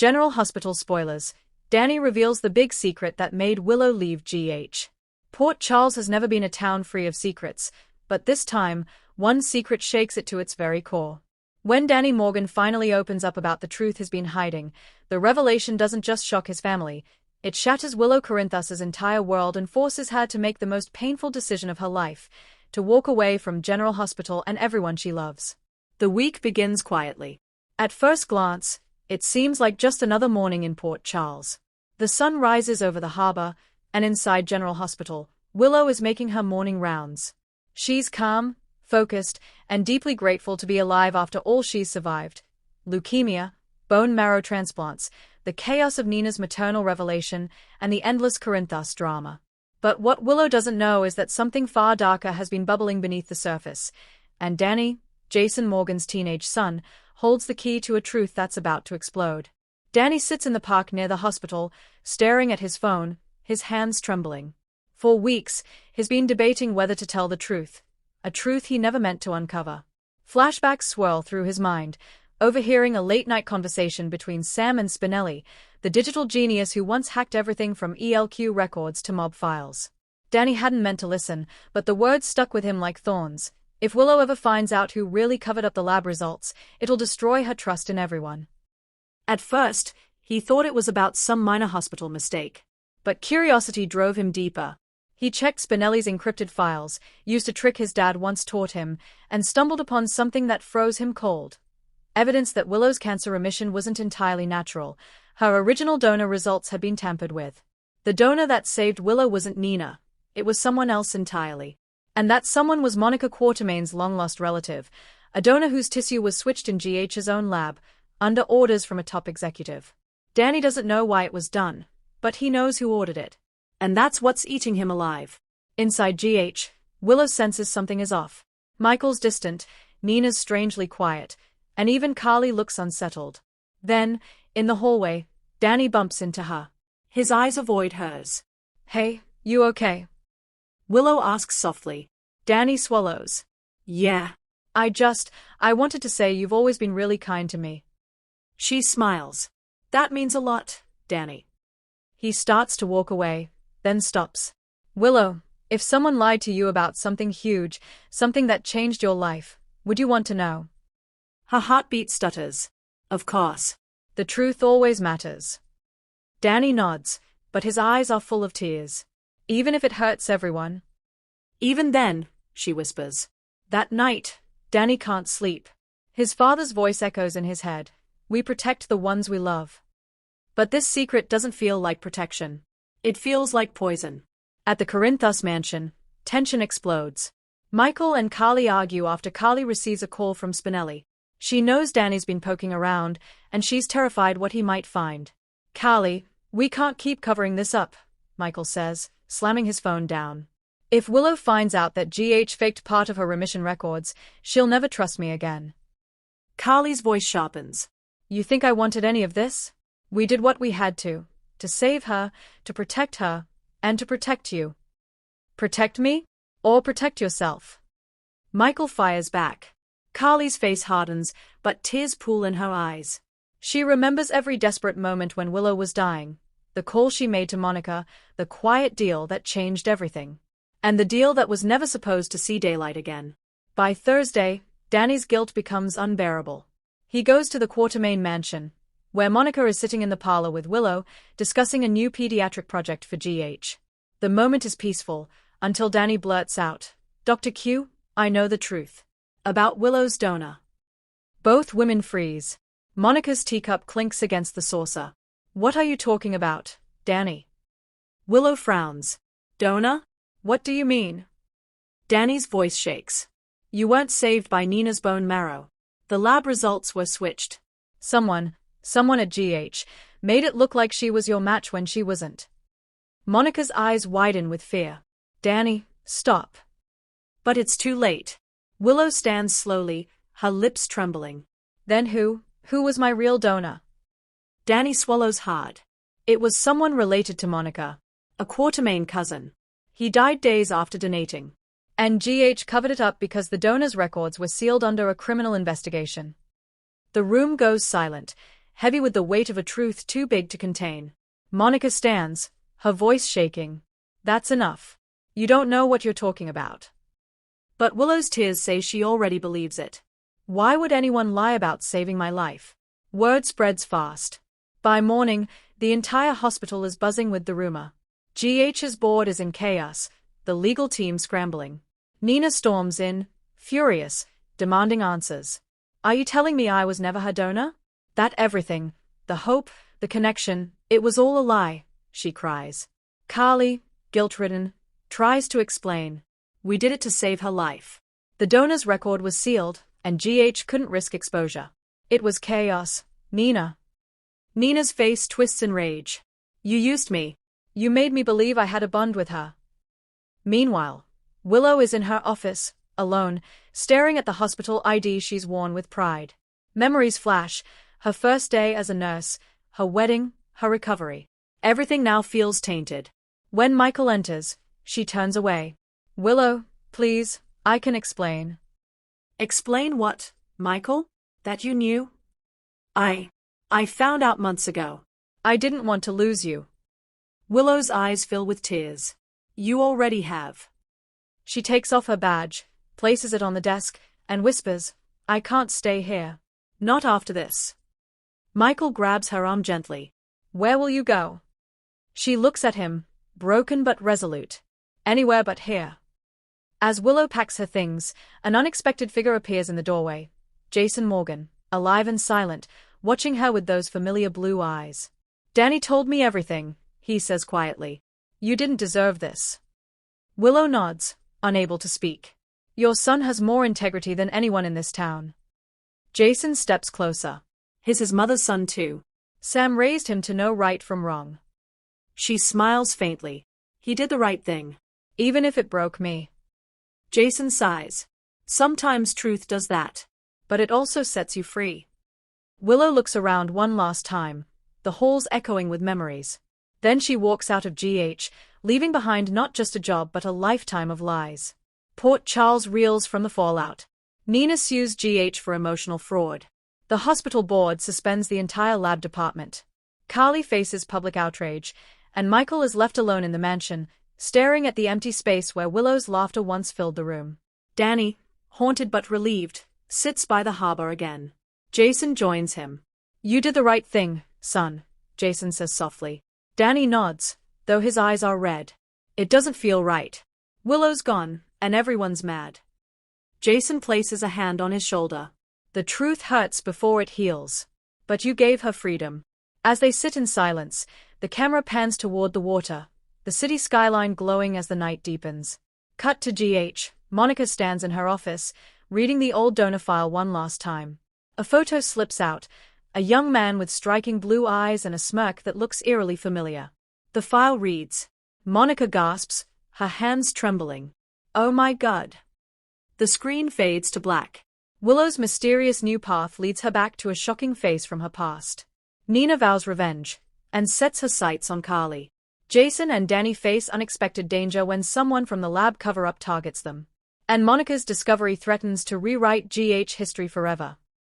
General Hospital spoilers. Danny reveals the big secret that made Willow leave GH. Port Charles has never been a town free of secrets, but this time, one secret shakes it to its very core. When Danny Morgan finally opens up about the truth he's been hiding, the revelation doesn't just shock his family, it shatters Willow Corinthus's entire world and forces her to make the most painful decision of her life, to walk away from General Hospital and everyone she loves. The week begins quietly. At first glance, it seems like just another morning in Port Charles. The sun rises over the harbor, and inside General Hospital, Willow is making her morning rounds. She's calm, focused, and deeply grateful to be alive after all she's survived. Leukemia, bone marrow transplants, the chaos of Nina's maternal revelation, and the endless Corinthus drama. But what Willow doesn't know is that something far darker has been bubbling beneath the surface, and Danny, Jason Morgan's teenage son, holds the key to a truth that's about to explode. Danny sits in the park near the hospital, staring at his phone, his hands trembling. For weeks, he's been debating whether to tell the truth, a truth he never meant to uncover. Flashbacks swirl through his mind, overhearing a late-night conversation between Sam and Spinelli, the digital genius who once hacked everything from ELQ records to mob files. Danny hadn't meant to listen, but the words stuck with him like thorns. If Willow ever finds out who really covered up the lab results, it'll destroy her trust in everyone. At first, he thought it was about some minor hospital mistake. But curiosity drove him deeper. He checked Spinelli's encrypted files, used a trick his dad once taught him, and stumbled upon something that froze him cold. Evidence that Willow's cancer remission wasn't entirely natural. Her original donor results had been tampered with. The donor that saved Willow wasn't Nina. It was someone else entirely. And that someone was Monica Quartermain's long-lost relative, a donor whose tissue was switched in GH's own lab, under orders from a top executive. Danny doesn't know why it was done, but he knows who ordered it. And that's what's eating him alive. Inside GH, Willow senses something is off. Michael's distant, Nina's strangely quiet, and even Carly looks unsettled. Then, in the hallway, Danny bumps into her. His eyes avoid hers. "Hey, you okay?" Willow asks softly. Danny swallows. "Yeah. I wanted to say you've always been really kind to me." She smiles. "That means a lot, Danny." He starts to walk away, then stops. "Willow, if someone lied to you about something huge, something that changed your life, would you want to know?" Her heartbeat stutters. Of course. The truth always matters. Danny nods, but his eyes are full of tears. "Even if it hurts everyone?" "Even then," she whispers. That night, Danny can't sleep. His father's voice echoes in his head. "We protect the ones we love." But this secret doesn't feel like protection. It feels like poison. At the Corinthus mansion, tension explodes. Michael and Carly argue after Carly receives a call from Spinelli. She knows Danny's been poking around, and she's terrified what he might find. "Carly, we can't keep covering this up," Michael says, slamming his phone down. "If Willow finds out that GH faked part of her remission records, she'll never trust me again." Carly's voice sharpens. "You think I wanted any of this? We did what we had to save her, to protect her, and to protect you." "Protect me? Or protect yourself?" Michael fires back. Carly's face hardens, but tears pool in her eyes. She remembers every desperate moment when Willow was dying, the call she made to Monica, the quiet deal that changed everything. And the deal that was never supposed to see daylight again. By Thursday, Danny's guilt becomes unbearable. He goes to the Quartermain mansion, where Monica is sitting in the parlor with Willow, discussing a new pediatric project for GH. The moment is peaceful, until Danny blurts out, "Dr. Q, I know the truth. About Willow's donor." Both women freeze. Monica's teacup clinks against the saucer. "What are you talking about, Danny?" Willow frowns. "Donor? What do you mean?" Danny's voice shakes. "You weren't saved by Nina's bone marrow. The lab results were switched. Someone at GH, made it look like she was your match when she wasn't." Monica's eyes widen with fear. "Danny, stop." But it's too late. Willow stands slowly, her lips trembling. "Then who was my real donor?" Danny swallows hard. "It was someone related to Monica. A Quartermain cousin. He died days after donating. And GH covered it up because the donor's records were sealed under a criminal investigation." The room goes silent, heavy with the weight of a truth too big to contain. Monica stands, her voice shaking. That's enough. You don't know what you're talking about. But Willow's tears say she already believes it. Why would anyone lie about saving my life? Word spreads fast. By morning, the entire hospital is buzzing with the rumor. GH's board is in chaos, the legal team scrambling. Nina storms in, furious, demanding answers. Are you telling me I was never her donor? That everything, the hope, the connection, it was all a lie, she cries. Carly, guilt-ridden, tries to explain. We did it to save her life. The donor's record was sealed, and GH couldn't risk exposure. It was chaos, Nina. Nina's face twists in rage. You used me. You made me believe I had a bond with her. Meanwhile, Willow is in her office, alone, staring at the hospital ID she's worn with pride. Memories flash, her first day as a nurse, her wedding, her recovery. Everything now feels tainted. When Michael enters, she turns away. Willow, please, I can explain. Explain what, Michael? That you knew? I found out months ago. I didn't want to lose you. Willow's eyes fill with tears. You already have. She takes off her badge, places it on the desk, and whispers, I can't stay here. Not after this. Michael grabs her arm gently. Where will you go? She looks at him, broken but resolute. Anywhere but here. As Willow packs her things, an unexpected figure appears in the doorway. Jason Morgan, alive and silent, watching her with those familiar blue eyes. Danny told me everything, he says quietly. You didn't deserve this. Willow nods, unable to speak. Your son has more integrity than anyone in this town. Jason steps closer. He's his mother's son too. Sam raised him to know right from wrong. She smiles faintly. He did the right thing. Even if it broke me. Jason sighs. Sometimes truth does that. But it also sets you free. Willow looks around one last time, the halls echoing with memories. Then she walks out of GH, leaving behind not just a job but a lifetime of lies. Port Charles reels from the fallout. Nina sues GH for emotional fraud. The hospital board suspends the entire lab department. Carly faces public outrage, and Michael is left alone in the mansion, staring at the empty space where Willow's laughter once filled the room. Danny, haunted but relieved, sits by the harbor again. Jason joins him. You did the right thing, son, Jason says softly. Danny nods, though his eyes are red. It doesn't feel right. Willow's gone, and everyone's mad. Jason places a hand on his shoulder. The truth hurts before it heals. But you gave her freedom. As they sit in silence, the camera pans toward the water, the city skyline glowing as the night deepens. Cut to GH, Monica stands in her office, reading the old donor file one last time. A photo slips out, a young man with striking blue eyes and a smirk that looks eerily familiar. The file reads. Monica gasps, her hands trembling. Oh my God. The screen fades to black. Willow's mysterious new path leads her back to a shocking face from her past. Nina vows revenge, and sets her sights on Carly. Jason and Danny face unexpected danger when someone from the lab cover-up targets them. And Monica's discovery threatens to rewrite GH history forever.